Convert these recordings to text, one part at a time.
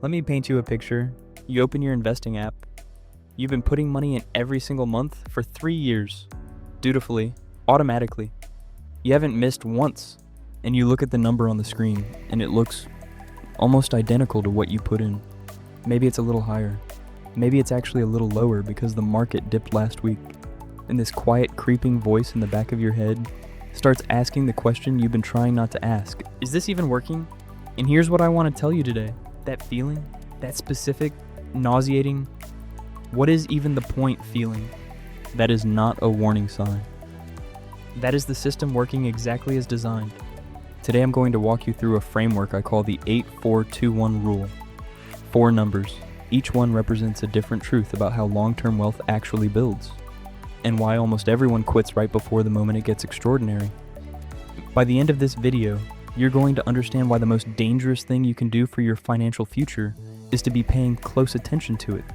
Let me paint you a picture. You open your investing app. You've been putting money in every single month for 3 years, dutifully, automatically. You haven't missed once, and you look at the number on the screen, and it looks almost identical to what you put in. Maybe it's a little higher. Maybe it's actually a little lower because the market dipped last week. And this quiet, creeping voice in the back of your head starts asking the question you've been trying not to ask. Is this even working? And here's what I want to tell you today. That feeling, that specific, nauseating, what is even the point feeling, that is not a warning sign. That is the system working exactly as designed. Today I'm going to walk you through a framework I call the 8-4-2-1 rule. 4 numbers. Each one represents a different truth about how long-term wealth actually builds, and why almost everyone quits right before the moment it gets extraordinary. By the end of this video, you're going to understand why the most dangerous thing you can do for your financial future is to be paying close attention to it.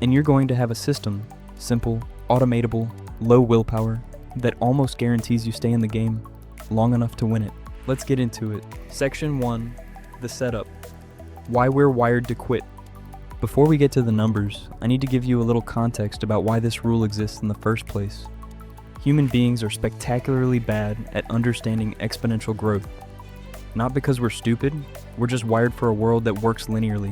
And you're going to have a system, simple, automatable, low willpower, that almost guarantees you stay in the game long enough to win it. Let's get into it. Section 1, the setup. Why we're wired to quit. Before we get to the numbers, I need to give you a little context about why this rule exists in the first place. Human beings are spectacularly bad at understanding exponential growth. Not because we're stupid, we're just wired for a world that works linearly.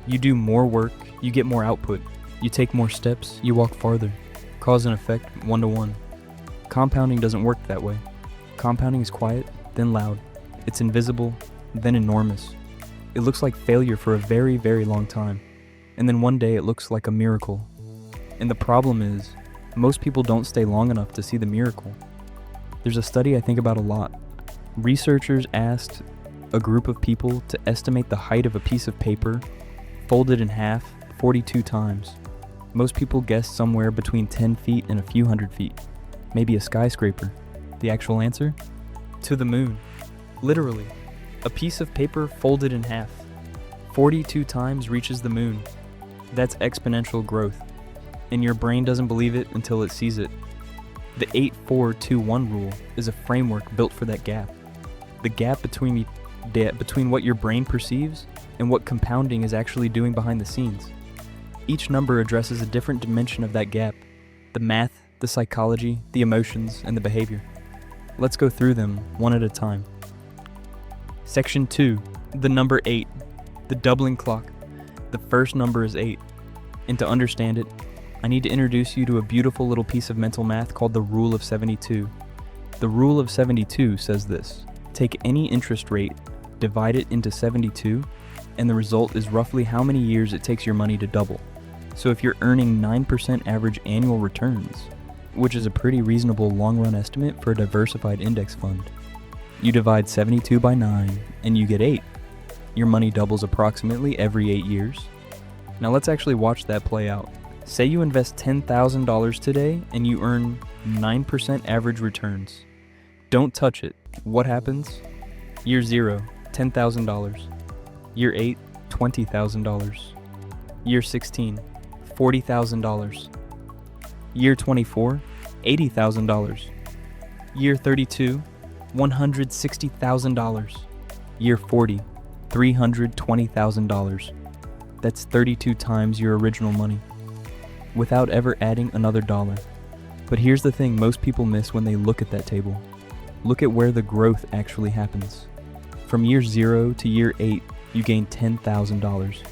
You do more work, you get more output. You take more steps, you walk farther. Cause and effect, 1-to-1. Compounding doesn't work that way. Compounding is quiet, then loud. It's invisible, then enormous. It looks like failure for a very, very long time. And then one day it looks like a miracle. And the problem is, most people don't stay long enough to see the miracle. There's a study I think about a lot. Researchers asked a group of people to estimate the height of a piece of paper, folded in half 42 times. Most people guessed somewhere between 10 feet and a few hundred feet. Maybe a skyscraper. The actual answer? To the moon. Literally. A piece of paper folded in half 42 times reaches the moon. That's exponential growth. And your brain doesn't believe it until it sees it. The 8-4-2-1 rule is a framework built for that gap. The gap between what your brain perceives and what compounding is actually doing behind the scenes. Each number addresses a different dimension of that gap. The math, the psychology, the emotions, and the behavior. Let's go through them one at a time. Section 2, the number 8, the doubling clock. The first number is 8. And to understand it, I need to introduce you to a beautiful little piece of mental math called the Rule of 72. The Rule of 72 says this. Take any interest rate, divide it into 72, and the result is roughly how many years it takes your money to double. So if you're earning 9% average annual returns, which is a pretty reasonable long-run estimate for a diversified index fund, you divide 72 by 9 and you get 8. Your money doubles approximately every 8 years. Now let's actually watch that play out. Say you invest $10,000 today and you earn 9% average returns. Don't touch it. What happens? Year 0, $10,000. Year 8, $20,000. Year 16, $40,000. Year 24, $80,000. Year 32, $160,000. Year 40, $320,000. That's 32 times your original money, without ever adding another dollar. But here's the thing most people miss when they look at that table. Look at where the growth actually happens. From year 0 to year 8, you gain $10,000.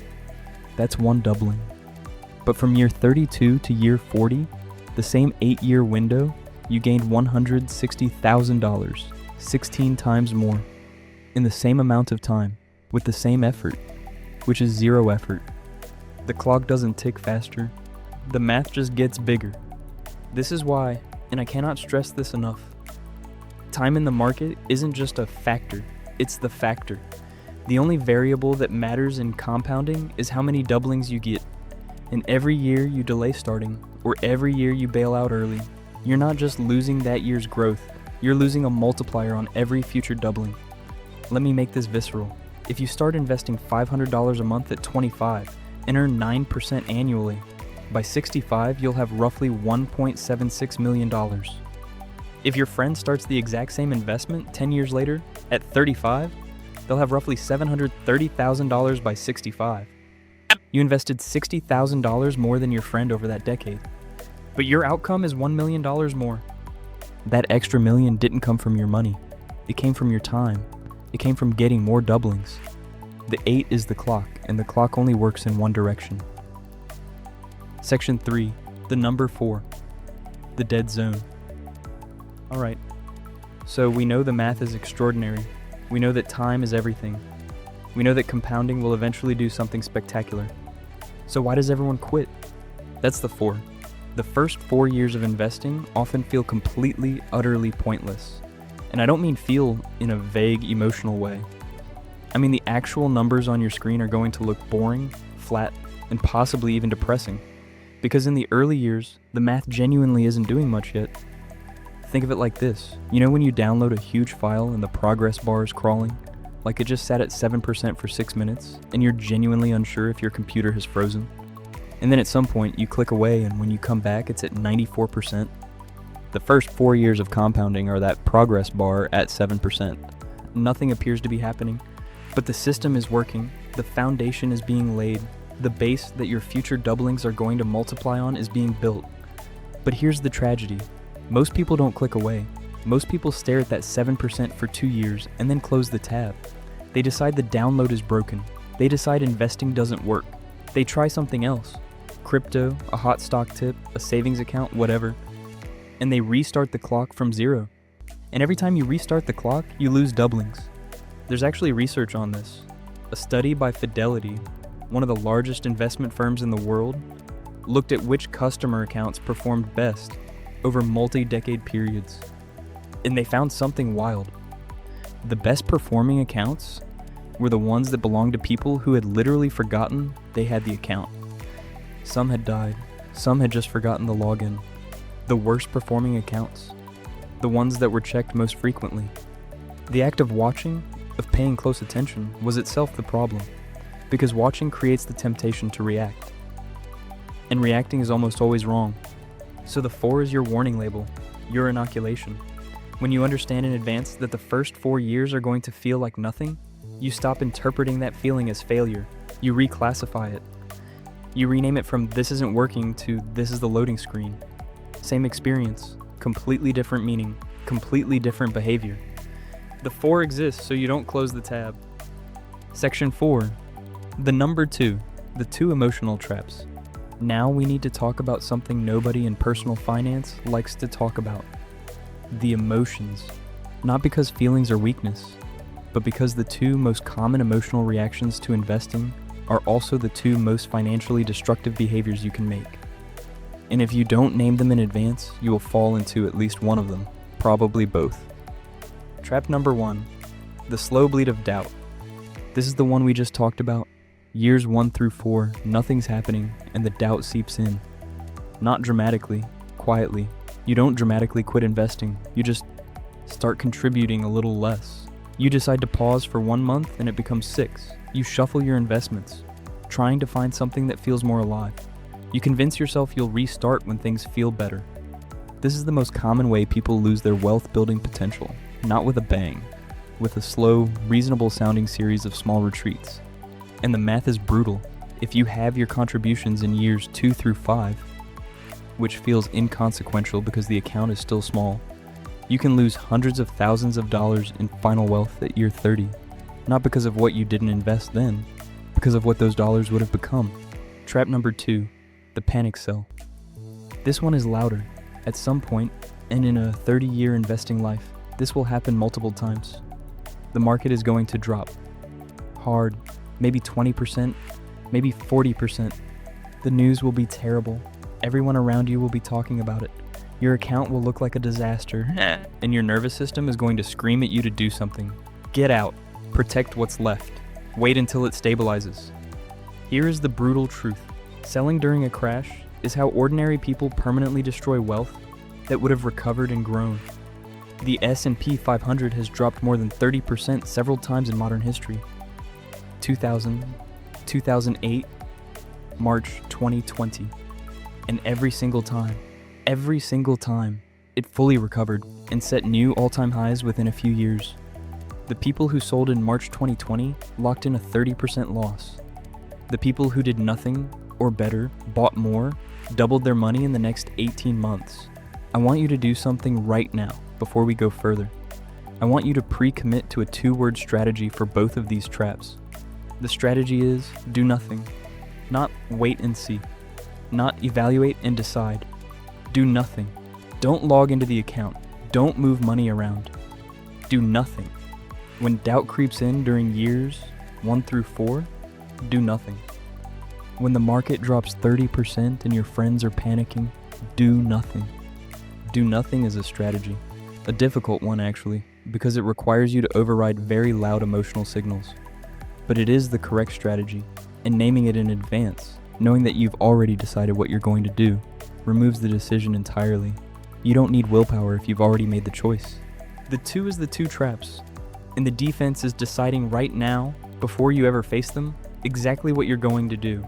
That's one doubling. But from year 32 to year 40, the same 8-year window, you gained $160,000, 16 times more, in the same amount of time, with the same effort, which is 0 effort. The clock doesn't tick faster. The math just gets bigger. This is why, and I cannot stress this enough, time in the market isn't just a factor, it's the factor. The only variable that matters in compounding is how many doublings you get. And every year you delay starting, or every year you bail out early, you're not just losing that year's growth, you're losing a multiplier on every future doubling. Let me make this visceral. If you start investing $500 a month at 25 and earn 9% annually, by 65 you'll have roughly $1.76 million. If your friend starts the exact same investment 10 years later, at 35, they'll have roughly $730,000 by 65. You invested $60,000 more than your friend over that decade. But your outcome is $1 million more. That extra million didn't come from your money. It came from your time. It came from getting more doublings. The 8 is the clock, and the clock only works in one direction. Section 3, the number 4, the dead zone. Alright, so we know the math is extraordinary. We know that time is everything. We know that compounding will eventually do something spectacular. So why does everyone quit? That's the 4. The first 4 years of investing often feel completely, utterly pointless. And I don't mean feel in a vague, emotional way. I mean the actual numbers on your screen are going to look boring, flat, and possibly even depressing. Because in the early years, the math genuinely isn't doing much yet. Think of it like this. You know when you download a huge file and the progress bar is crawling? Like it just sat at 7% for 6 minutes, and you're genuinely unsure if your computer has frozen? And then at some point, you click away, and when you come back, it's at 94%. The first 4 years of compounding are that progress bar at 7%. Nothing appears to be happening, but the system is working, the foundation is being laid, the base that your future doublings are going to multiply on is being built. But here's the tragedy. Most people don't click away. Most people stare at that 7% for 2 years and then close the tab. They decide the download is broken. They decide investing doesn't work. They try something else. Crypto, a hot stock tip, a savings account, whatever. And they restart the clock from zero. And every time you restart the clock, you lose doublings. There's actually research on this. A study by Fidelity, one of the largest investment firms in the world, looked at which customer accounts performed best over multi-decade periods. And they found something wild. The best performing accounts were the ones that belonged to people who had literally forgotten they had the account. Some had died, some had just forgotten the login. The worst performing accounts, the ones that were checked most frequently. The act of watching, of paying close attention, was itself the problem, because watching creates the temptation to react. And reacting is almost always wrong. So the 4 is your warning label, your inoculation. When you understand in advance that the first 4 years are going to feel like nothing, you stop interpreting that feeling as failure. You reclassify it. You rename it from "this isn't working" to "this is the loading screen." Same experience, completely different meaning, completely different behavior. The 4 exists so you don't close the tab. Section 4, the number 2, the 2 emotional traps. Now we need to talk about something nobody in personal finance likes to talk about. The emotions. Not because feelings are weakness, but because the 2 most common emotional reactions to investing are also the 2 most financially destructive behaviors you can make. And if you don't name them in advance, you will fall into at least one of them, probably both. Trap number 1, the slow bleed of doubt. This is the one we just talked about. Years 1 through 4, nothing's happening, and the doubt seeps in. Not dramatically, quietly. You don't dramatically quit investing, you just start contributing a little less. You decide to pause for 1 month and it becomes 6. You shuffle your investments, trying to find something that feels more alive. You convince yourself you'll restart when things feel better. This is the most common way people lose their wealth building potential, not with a bang, with a slow, reasonable sounding series of small retreats. And the math is brutal. If you have your contributions in years 2 through 5, which feels inconsequential because the account is still small, you can lose hundreds of thousands of dollars in final wealth at year 30. Not because of what you didn't invest then, because of what those dollars would have become. Trap number 2, the panic sell. This one is louder. At some point, and in a 30-year investing life, this will happen multiple times. The market is going to drop. Hard. Maybe 20%, maybe 40%. The news will be terrible. Everyone around you will be talking about it. Your account will look like a disaster, and your nervous system is going to scream at you to do something. Get out. Protect what's left. Wait until it stabilizes. Here is the brutal truth. Selling during a crash is how ordinary people permanently destroy wealth that would have recovered and grown. The S&P 500 has dropped more than 30% several times in modern history. 2000, 2008, March 2020. And every single time, it fully recovered and set new all-time highs within a few years. The people who sold in March 2020 locked in a 30% loss. The people who did nothing or better, bought more, doubled their money in the next 18 months. I want you to do something right now before we go further. I want you to pre-commit to a 2-word strategy for both of these traps. The strategy is do nothing, not wait and see, not evaluate and decide. Do nothing. Don't log into the account. Don't move money around. Do nothing. When doubt creeps in during years 1 through 4, do nothing. When the market drops 30% and your friends are panicking, do nothing. Do nothing is a strategy. A difficult one actually, because it requires you to override very loud emotional signals. But it is the correct strategy, and naming it in advance, knowing that you've already decided what you're going to do, removes the decision entirely. You don't need willpower if you've already made the choice. The 2 is the 2 traps, and the defense is deciding right now, before you ever face them, exactly what you're going to do.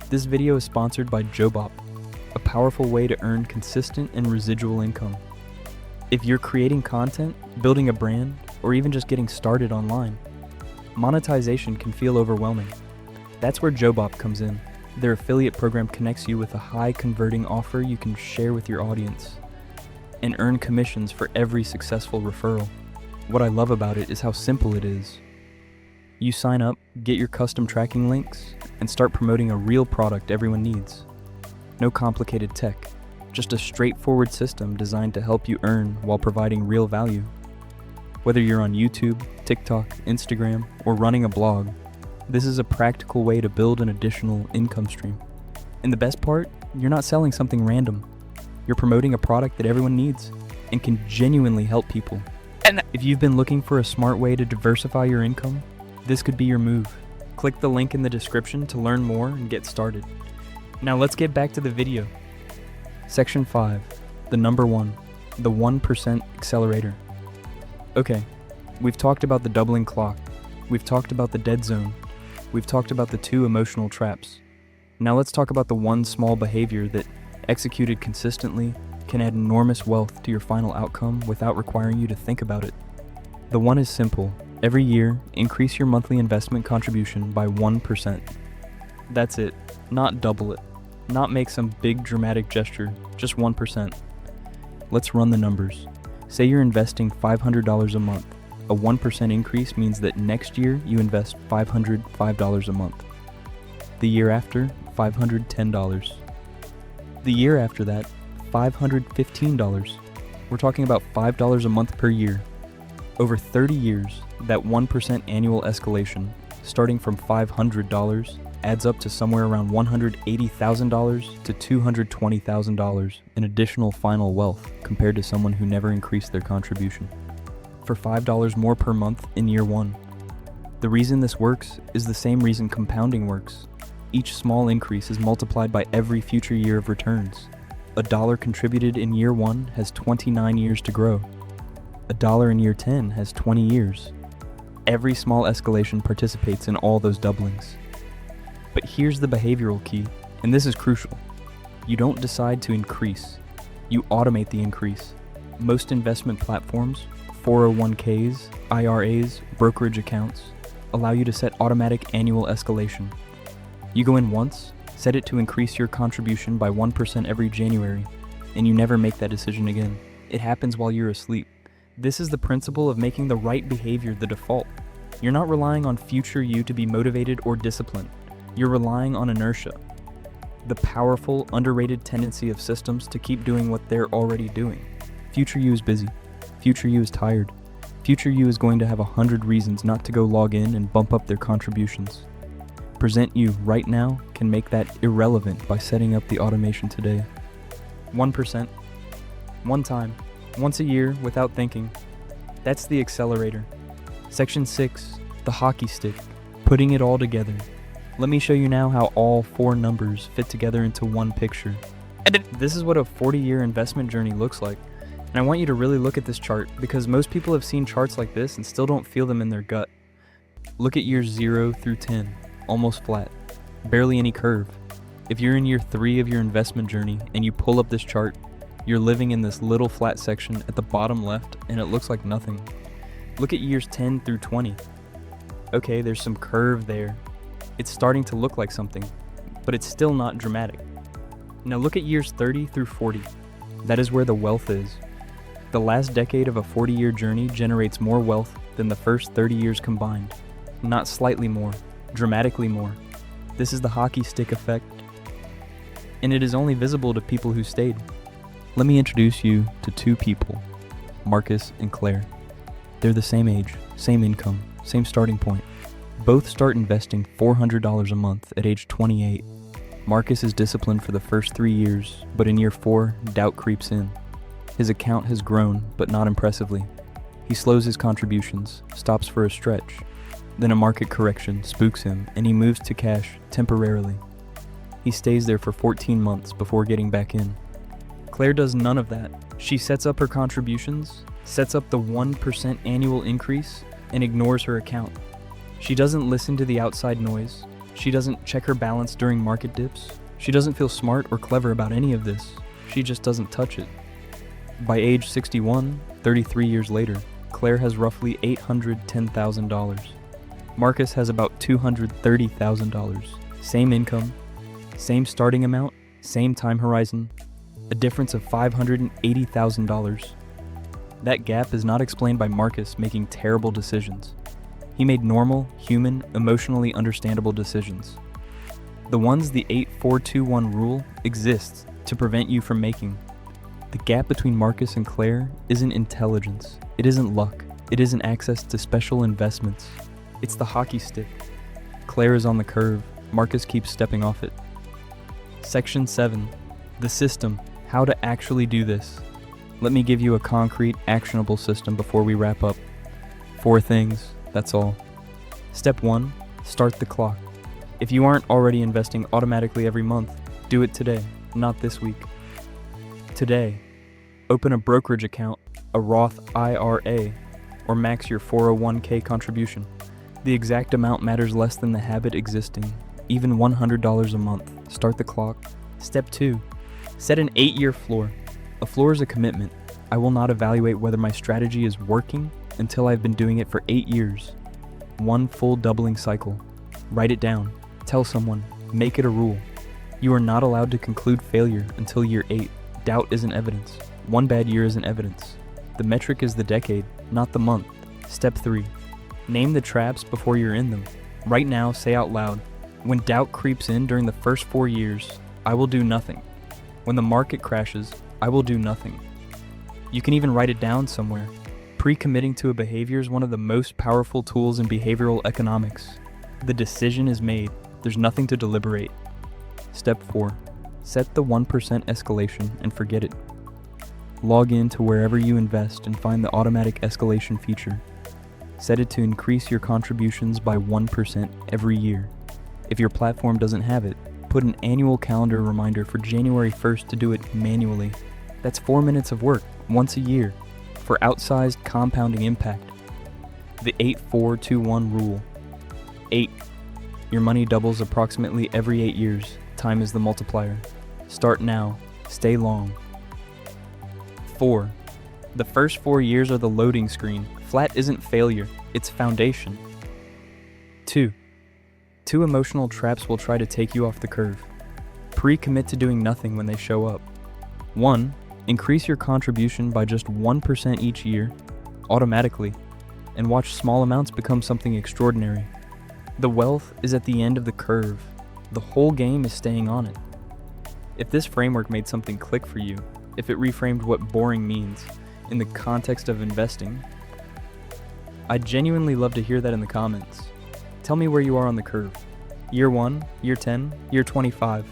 This video is sponsored by Jobop, a powerful way to earn consistent and residual income. If you're creating content, building a brand, or even just getting started online, monetization can feel overwhelming. That's where Jobop comes in. Their affiliate program connects you with a high converting offer you can share with your audience and earn commissions for every successful referral. What I love about it is how simple it is. You sign up, get your custom tracking links, and start promoting a real product everyone needs. No complicated tech, just a straightforward system designed to help you earn while providing real value. Whether you're on YouTube, TikTok, Instagram, or running a blog, this is a practical way to build an additional income stream. And the best part, you're not selling something random. You're promoting a product that everyone needs and can genuinely help people. And if you've been looking for a smart way to diversify your income, this could be your move. Click the link in the description to learn more and get started. Now let's get back to the video. Section 5, the number 1, the 1% accelerator. Okay, we've talked about the doubling clock. We've talked about the dead zone. We've talked about the 2 emotional traps. Now let's talk about the 1 small behavior that, executed consistently, can add enormous wealth to your final outcome without requiring you to think about it. The 1 is simple. Every year, increase your monthly investment contribution by 1%. That's it. Not double it. Not make some big dramatic gesture. Just 1%. Let's run the numbers. Say you're investing $500 a month. A 1% increase means that next year you invest $505 a month. The year after, $510. The year after that, $515. We're talking about $5 a month per year. Over 30 years, that 1% annual escalation, starting from $500, adds up to somewhere around $180,000 to $220,000 in additional final wealth compared to someone who never increased their contribution. For $5 more per month in year 1. The reason this works is the same reason compounding works. Each small increase is multiplied by every future year of returns. A dollar contributed in year 1 has 29 years to grow. A dollar in year 10 has 20 years. Every small escalation participates in all those doublings. But here's the behavioral key, and this is crucial. You don't decide to increase. You automate the increase. Most investment platforms, 401ks, IRAs, brokerage accounts, allow you to set automatic annual escalation. You go in once, set it to increase your contribution by 1% every January, and you never make that decision again. It happens while you're asleep. This is the principle of making the right behavior the default. You're not relying on future you to be motivated or disciplined. You're relying on inertia, the powerful, underrated tendency of systems to keep doing what they're already doing. Future you is busy. Future you is tired. Future you is going to have 100 reasons not to go log in and bump up their contributions. Present you right now can make that irrelevant by setting up the automation today. 1%. One time. Once a year without thinking. That's the accelerator. Section 6. The hockey stick. Putting it all together. Let me show you now how all 4 numbers fit together into one picture. This is what a 40-year investment journey looks like. And I want you to really look at this chart because most people have seen charts like this and still don't feel them in their gut. Look at years 0 through 10, almost flat, barely any curve. If you're in year 3 of your investment journey and you pull up this chart, you're living in this little flat section at the bottom left and it looks like nothing. Look at years 10 through 20. Okay, there's some curve there. It's starting to look like something, but it's still not dramatic. Now look at years 30 through 40. That is where the wealth is. The last decade of a 40-year journey generates more wealth than the first 30 years combined. Not slightly more, dramatically more. This is the hockey stick effect, and it is only visible to people who stayed. Let me introduce you to two people, Marcus and Claire. They're the same age, same income, same starting point. Both start investing $400 a month at age 28. Marcus is disciplined for the first 3 years, but in year 4, doubt creeps in. His account has grown, but not impressively. He slows his contributions, stops for a stretch. Then a market correction spooks him, and he moves to cash temporarily. He stays there for 14 months before getting back in. Claire does none of that. She sets up her contributions, sets up the 1% annual increase, and ignores her account. She doesn't listen to the outside noise. She doesn't check her balance during market dips. She doesn't feel smart or clever about any of this. She just doesn't touch it. By age 61, 33 years later, Claire has roughly $810,000. Marcus has about $230,000. Same income, same starting amount, same time horizon, a difference of $580,000. That gap is not explained by Marcus making terrible decisions. He made normal, human, emotionally understandable decisions. The ones the 8-4-2-1 rule exists to prevent you from making. The gap between Marcus and Claire isn't intelligence. It isn't luck. It isn't access to special investments. It's the hockey stick. Claire is on the curve. Marcus keeps stepping off it. Section 7. The system. How to actually do this. Let me give you a concrete, actionable system before we wrap up. 4 things, that's all. Step 1. Start the clock. If you aren't already investing automatically every month, do it today, not this week. Today, open a brokerage account, a Roth IRA, or max your 401k contribution. The exact amount matters less than the habit existing. Even $100 a month. Start the clock. Step 2. Set an 8-year floor. A floor is a commitment. I will not evaluate whether my strategy is working until I've been doing it for 8 years. 1 full doubling cycle. Write it down. Tell someone. Make it a rule. You are not allowed to conclude failure until year 8. Doubt isn't evidence. 1 bad year isn't evidence. The metric is the decade, not the month. Step 3. Name the traps before you're in them. Right now, say out loud, when doubt creeps in during the first 4 years, I will do nothing. When the market crashes, I will do nothing. You can even write it down somewhere. Pre-committing to a behavior is one of the most powerful tools in behavioral economics. The decision is made. There's nothing to deliberate. Step 4. Set the 1% escalation and forget it. Log in to wherever you invest and find the automatic escalation feature. Set it to increase your contributions by 1% every year. If your platform doesn't have it, put an annual calendar reminder for January 1st to do it manually. That's 4 minutes of work, once a year, for outsized compounding impact. The 8-4-2-1 rule. 8. Your money doubles approximately every 8 years. Time is the multiplier. Start now. Stay long. 4. The first 4 years are the loading screen. Flat isn't failure, it's foundation. 2. 2 emotional traps will try to take you off the curve. Pre-commit to doing nothing when they show up. 1. Increase your contribution by just 1% each year, automatically, and watch small amounts become something extraordinary. The wealth is at the end of the curve. The whole game is staying on it. If this framework made something click for you, if it reframed what boring means in the context of investing, I'd genuinely love to hear that in the comments. Tell me where you are on the curve. Year 1, year 10, year 25.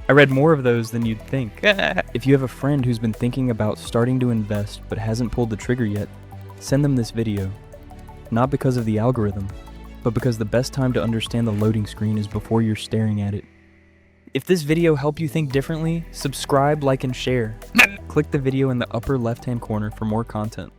I read more of those than you'd think. If you have a friend who's been thinking about starting to invest but hasn't pulled the trigger yet, send them this video. Not because of the algorithm, but because the best time to understand the loading screen is before you're staring at it. If this video helped you think differently, subscribe, like, and share. Click the video in the upper left-hand corner for more content.